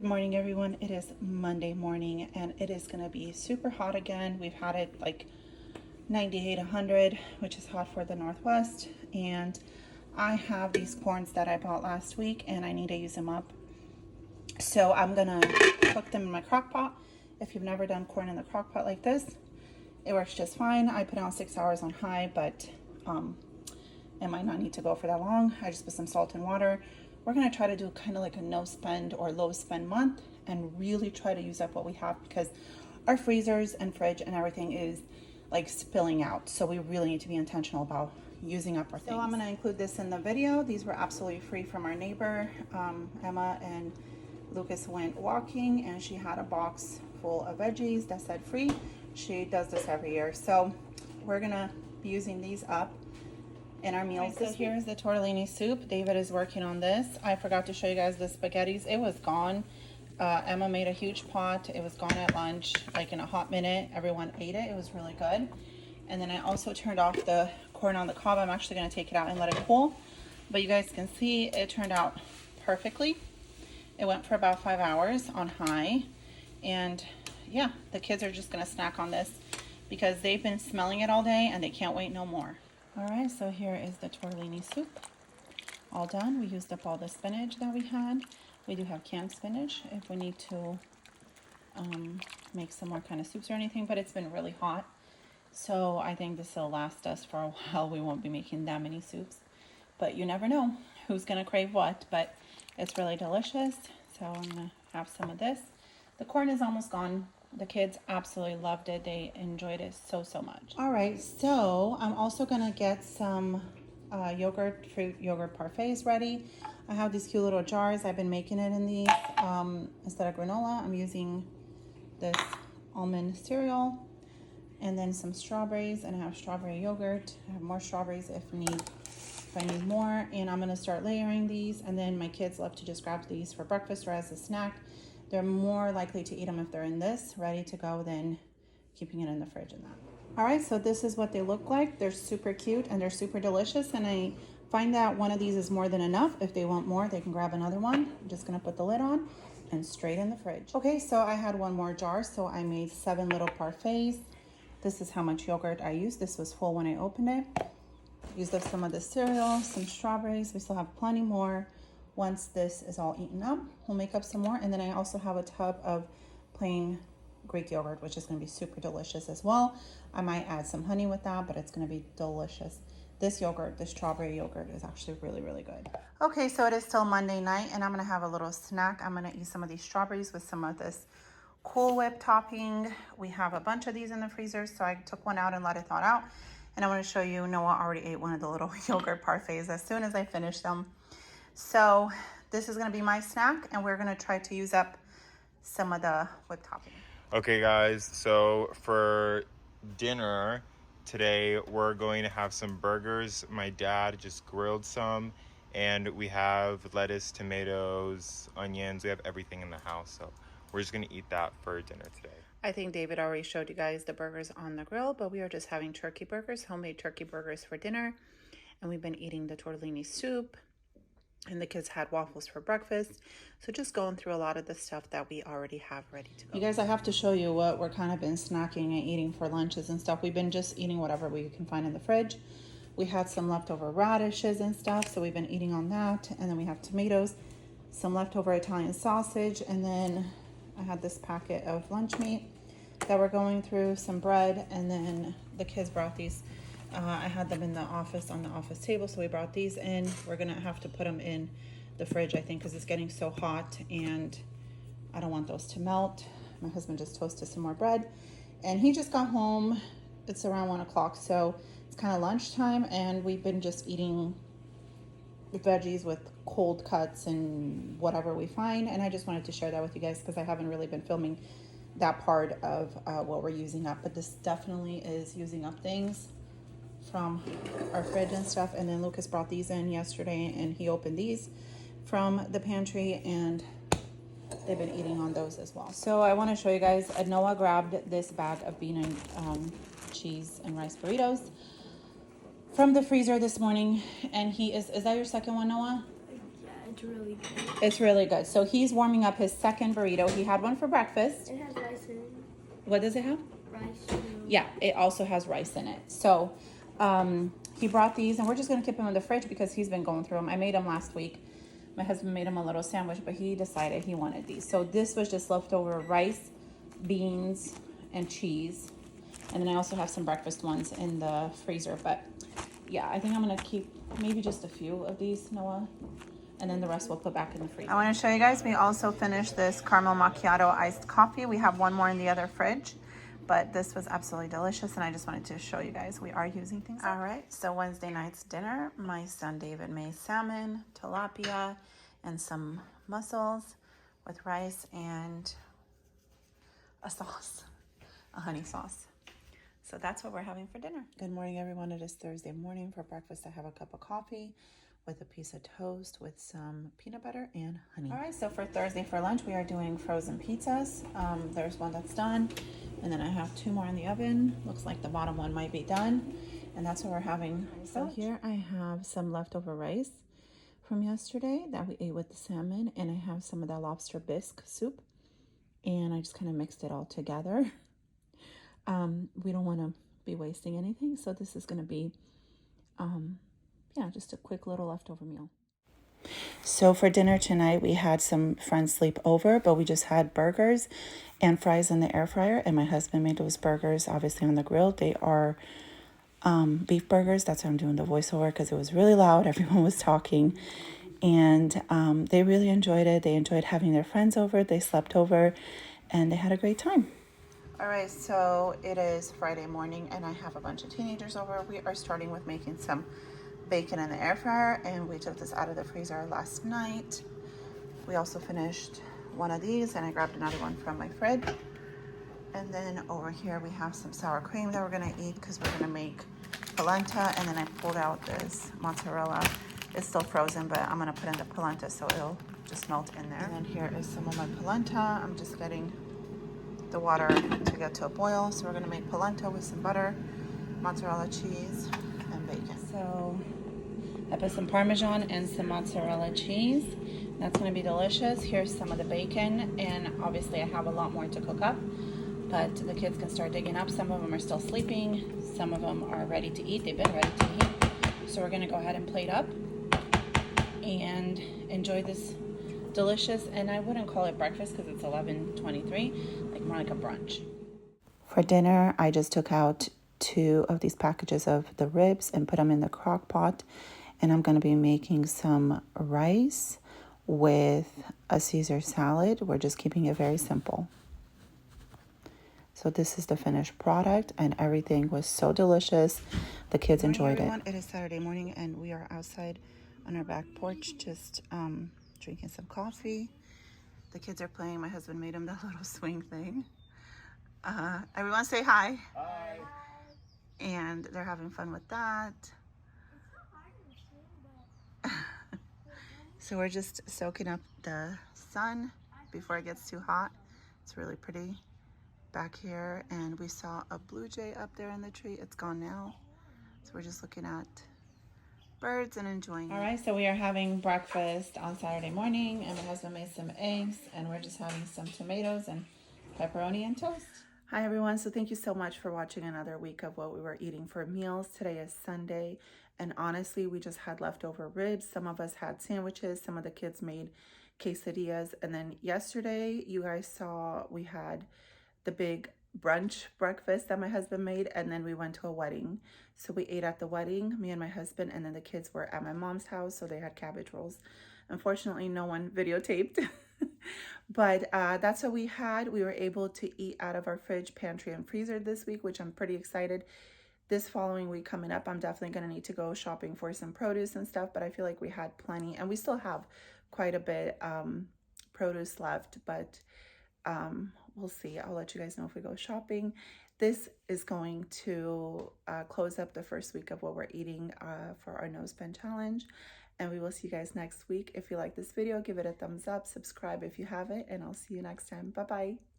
Good morning, everyone. It is Monday morning and it is going to be super hot again. We've had it like 98, 100, which is hot for the Northwest. And I have these corns that I bought last week and I need to use them up. So I'm going to cook them in my crock pot. If you've never done corn in the crock pot like this, it works just fine. I put on 6 hours on high, but it might not need to go for that long. I just put some salt and water. We're gonna try to do kind of like a no spend or low spend month and really try to use up what we have because our freezers and fridge and everything is like spilling out. So we really need to be intentional about using up our things. So I'm gonna include this in the video. These were absolutely free from our neighbor. Emma and Lucas went walking and she had a box full of veggies that said free. She does this every year. So we're gonna be using these up in our meals. So here's the tortellini soup. David is working on this. I forgot to show you guys the spaghettis. It was gone. Emma made a huge pot. It was gone at lunch, like in a hot minute. Everyone ate it. It was really good. And then I also turned off the corn on the cob. I'm actually going to take it out and let it cool. But you guys can see it turned out perfectly. It went for about 5 hours on high. And yeah, the kids are just going to snack on this because they've been smelling it all day and they can't wait no more. All right, so here is the tortellini soup. All done. We used up all the spinach that we had. We do have canned spinach if we need to make some more kind of soups or anything, but it's been really hot. So I think this will last us for a while. We won't be making that many soups, but you never know who's gonna crave what, but it's really delicious. So I'm gonna have some of this. The corn is almost gone. The kids absolutely loved it. They enjoyed it so much. All right, so I'm also gonna get some fruit yogurt parfaits ready. I have these cute little jars. I've been making it in these. Instead of granola, I'm using this almond cereal and then some strawberries, and I have strawberry yogurt. I have more strawberries if I need more, and I'm gonna start layering these, and then my kids love to just grab these for breakfast or as a snack. They're more likely to eat them if they're in this, ready to go, than keeping it in the fridge and that. All right, so this is what they look like. They're super cute and they're super delicious, and I find that one of these is more than enough. If they want more, they can grab another one. I'm just gonna put the lid on and straight in the fridge. Okay, so I had one more jar, so I made 7 little parfaits. This is how much yogurt I used. This was full when I opened it. Used up some of the cereal, some strawberries. We still have plenty more. Once this is all eaten up, we'll make up some more. And then I also have a tub of plain Greek yogurt, which is going to be super delicious as well. I might add some honey with that, but it's going to be delicious. This yogurt, the strawberry yogurt, is actually really good. Okay, so it is still Monday night and I'm going to have a little snack. I'm going to eat some of these strawberries with some of this Cool Whip topping. We have a bunch of these in the freezer, so I took one out and let it thaw out. And I want to show you, Noah already ate one of the little yogurt parfaits as soon as I finished them. So this is going to be my snack, and we're going to try to use up some of the whipped topping. Okay, guys, so for dinner today, we're going to have some burgers. My dad just grilled some, and we have lettuce, tomatoes, onions. We have everything in the house, so we're just going to eat that for dinner today. I think David already showed you guys the burgers on the grill, but we are just having turkey burgers, homemade turkey burgers for dinner. And we've been eating the tortellini soup, and the kids had waffles for breakfast. So just going through a lot of the stuff that we already have ready to go. You guys, I have to show you what we're kind of been snacking and eating for lunches and stuff. We've been just eating whatever we can find in the fridge. We had some leftover radishes and stuff, so we've been eating on that. And then we have tomatoes, some leftover Italian sausage, and then I had this packet of lunch meat that we're going through, some bread, and then the kids brought these. I had them in the office on the office table, so we brought these in. We're gonna have to put them in the fridge, I think, because it's getting so hot and I don't want those to melt. My husband just toasted some more bread and he just got home. It's around 1 o'clock, so it's kind of lunchtime, and we've been just eating veggies with cold cuts and whatever we find. And I just wanted to share that with you guys because I haven't really been filming that part of what we're using up, but this definitely is using up things from our fridge and stuff. And then Lucas brought these in yesterday and he opened these from the pantry, and they've been eating on those as well. So I want to show you guys, Noah grabbed this bag of bean and cheese and rice burritos from the freezer this morning, and is that your second one, Noah? Yeah, It's really good. It's really good. So he's warming up his second burrito. He had one for breakfast. It has rice in it. What does it have? Rice. You know. Yeah, it also has rice in it. So he brought these, and we're just going to keep them in the fridge because he's been going through them. I made them last week. My husband made him a little sandwich, but he decided he wanted these. So this was just leftover rice, beans, and cheese. And then I also have some breakfast ones in the freezer. But yeah, I think I'm going to keep maybe just a few of these, Noah. And then the rest we'll put back in the freezer. I want to show you guys, we also finished this caramel macchiato iced coffee. We have one more in the other fridge, but this was absolutely delicious, and I just wanted to show you guys we are using things. All right, so Wednesday night's dinner, my son David made salmon, tilapia, and some mussels with rice and a sauce, a honey sauce. So that's what we're having for dinner. Good morning, everyone. It is Thursday morning. For breakfast, I have a cup of coffee with a piece of toast with some peanut butter and honey. All right, so for Thursday for lunch, we are doing frozen pizzas. There's one that's done, and then I have two more in the oven. Looks like the bottom one might be done, and that's what we're having. So here I have some leftover rice from yesterday that we ate with the salmon, and I have some of that lobster bisque soup, and I just kind of mixed it all together. We don't want to be wasting anything, so this is going to be yeah, just a quick little leftover meal. So for dinner tonight, we had some friends sleep over, but we just had burgers and fries in the air fryer, and my husband made those burgers obviously on the grill. They are beef burgers. That's why I'm doing the voiceover, because it was really loud. Everyone was talking, and they really enjoyed it. They enjoyed having their friends over. They slept over, and they had a great time. All right, so it is Friday morning, and I have a bunch of teenagers over. We are starting with making some bacon in the air fryer, and we took this out of the freezer last night. We also finished one of these, and I grabbed another one from my fridge. And then over here we have some sour cream that we're gonna eat because we're gonna make polenta. And then I pulled out this mozzarella. It's still frozen, but I'm gonna put in the polenta so it'll just melt in there. And then here is some of my polenta. I'm just getting the water to get to a boil. So we're gonna make polenta with some butter, mozzarella cheese, and bacon. So I put some Parmesan and some mozzarella cheese. That's gonna be delicious. Here's some of the bacon, and obviously I have a lot more to cook up, but the kids can start digging up. Some of them are still sleeping. Some of them are ready to eat. They've been ready to eat. So we're gonna go ahead and plate up and enjoy this delicious, and I wouldn't call it breakfast because it's 11:23, like more like a brunch. For dinner, I just took out 2 of these packages of the ribs and put them in the crock pot. And I'm going to be making some rice with a Caesar salad. We're just keeping it very simple. So this is the finished product, and everything was so delicious. The kids enjoyed it. It is Saturday morning, and we are outside on our back porch just drinking some coffee. The kids are playing. My husband made them that little swing thing. Everyone say hi. Hi. And they're having fun with that. So we're just soaking up the sun before it gets too hot. It's really pretty back here, and we saw a blue jay up there in the tree. It's gone now. So we're just looking at birds and enjoying it. All right, so we are having breakfast on Saturday morning, and my husband made some eggs, and we're just having some tomatoes and pepperoni and toast. Hi everyone, so thank you so much for watching another week of what we were eating for meals. Today is Sunday, and honestly, we just had leftover ribs. Some of us had sandwiches, some of the kids made quesadillas, and then yesterday, you guys saw we had the big brunch breakfast that my husband made, and then we went to a wedding. So we ate at the wedding, me and my husband, and then the kids were at my mom's house, so they had cabbage rolls. Unfortunately, no one videotaped. But that's what we had. We were able to eat out of our fridge, pantry, and freezer this week, which I'm pretty excited. This following week coming up, I'm definitely going to need to go shopping for some produce and stuff, but I feel like we had plenty, and we still have quite a bit produce left, but we'll see. I'll let you guys know if we go shopping. This is going to close up the first week of what we're eating for our No Spend Challenge. And we will see you guys next week. If you like this video, give it a thumbs up, subscribe if you haven't, and I'll see you next time. Bye-bye.